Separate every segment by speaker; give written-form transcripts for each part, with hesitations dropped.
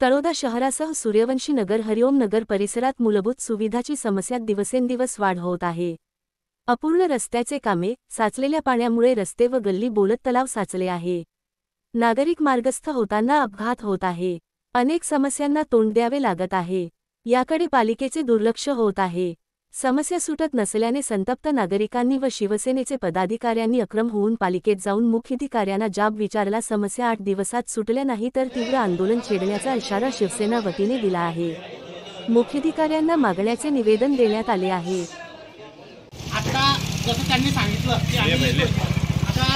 Speaker 1: तळोदा शहरासह सूर्यवंशी नगर हरिओम नगर परिसरात मूलभूत सुविधाची समस्या दिवसेंदिवस वाढ होत आहे। अपूर्ण रस्त्याचे कामे, साचलेल्या पाण्यामुळे रस्ते व गल्ली बोलत तलाव साचले आहे। नागरिक मार्गस्थ होताना अपघात होत आहे। अनेक समस्यांना तोंड द्यावे लागत आहे। याकडे पालिकेचे दुर्लक्ष होत आहे। समस्या सुटत नसल्याने संतप्त नागरिकांनी व शिवसेनेचे पदाधिकाऱ्यांनी अक्रम होऊन पालिकेत जाऊन मुख्याधिकाऱ्यांना जाब विचारला। समस्या 8 दिवसात सुटल्या नाही तर तीव्र आंदोलन छेडण्याचा इशारा शिवसेना वतीने दिला आहे। मुख्याधिकाऱ्यांना मागण्याचे निवेदन देण्यात आले आहे।
Speaker 2: आता जसं त्यांनी सांगितलं की आता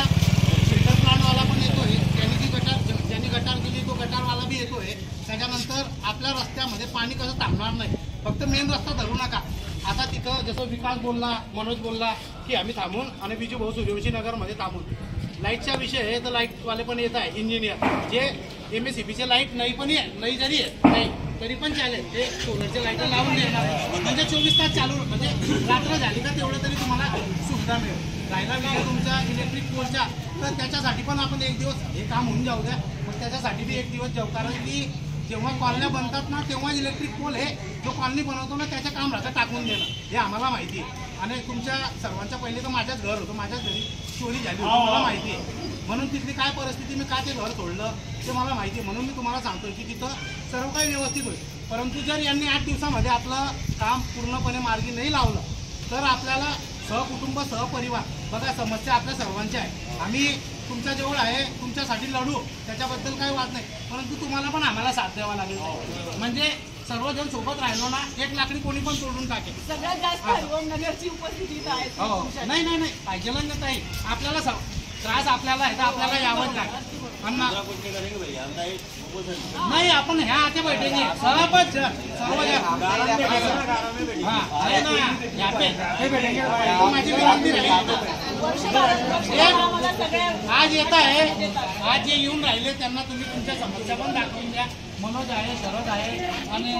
Speaker 2: फिल्टर प्लांटवाला पण येतोय, ज्यांनी गटार केली तो गटारवाला बी येतोय। त्याच्यानंतर आपल्या रस्त्यामध्ये पाणी कसं थांबणार नाही, फक्त मेन रस्ता धरू नका। आता तिथं जसं विकास बोलला, मनोज बोलला की आम्ही थांबून आणि विजू भाऊ सूर्यवंशी नगरमध्ये थांबून लाईटचा विषय आहे तर लाईटवाले पण येत आहे, इंजिनियर जे MSCBचे लाईट नाही जरी नाही तरी पण चालेल, ते सोलरचे लाईट लावून देणार म्हणजे 24 तास चालू, म्हणजे रात्र झाली का तेवढं तरी तुम्हाला सुविधा मिळेल। राहिला विषय तुमचा इलेक्ट्रिक पोलचा, तर त्याच्यासाठी पण आपण एक दिवस हे काम होऊन जाऊ द्या, मग त्याच्यासाठी बी एक दिवस जाऊ। कारण की जेव्हा कॉलन्या बनतात ना तेव्हा इलेक्ट्रिक पोल हे जो कॉलनी बनवतो ना त्याचं काम राहतं टाकून देणं, हे आम्हाला माहिती आहे। आणि तुमच्या सर्वांच्या पहिले तर माझ्याच घर होतं, माझ्याच घरी चोरी झाली होती, मला माहिती आहे। म्हणून तिथली काय परिस्थिती, मी का ते घर सोडलं ते मला माहिती आहे। म्हणून मी तुम्हाला सांगतोय की तिथं सर्व काही व्यवस्थित होईल। परंतु जर यांनी 8 दिवसामध्ये आपलं काम पूर्णपणे मार्गी नाही लावलं तर आपल्याला सहकुटुंब सहपरिवार, बघा समस्या आपल्या सर्वांच्या आहे, आम्ही तुमच्याजवळ आहे, तुमच्यासाठी लढू, त्याच्याबद्दल काही वाद नाही। परंतु तुम्हाला पण आम्हाला साथ द्यावा लागेल, म्हणजे सर्वजण सोबत राहिलो ना, एक लाकडी कोणी पण तोडून टाकेल।
Speaker 3: सगळ्यात जास्त हरिओम नगरची उपस्थिती आहे।
Speaker 2: नाही पाहिजे नाही, आपल्याला त्रास आपल्याला आहे तर आपल्याला यावंच लागेल। नाही आपण ह्या आते बैठेंगे सबच सर्व आज येत आहे, आज जे येऊन राहिले त्यांना तुम्ही तुमच्या समस्या पण दाखवून द्या। मनोज आहे, शरद आहे आणि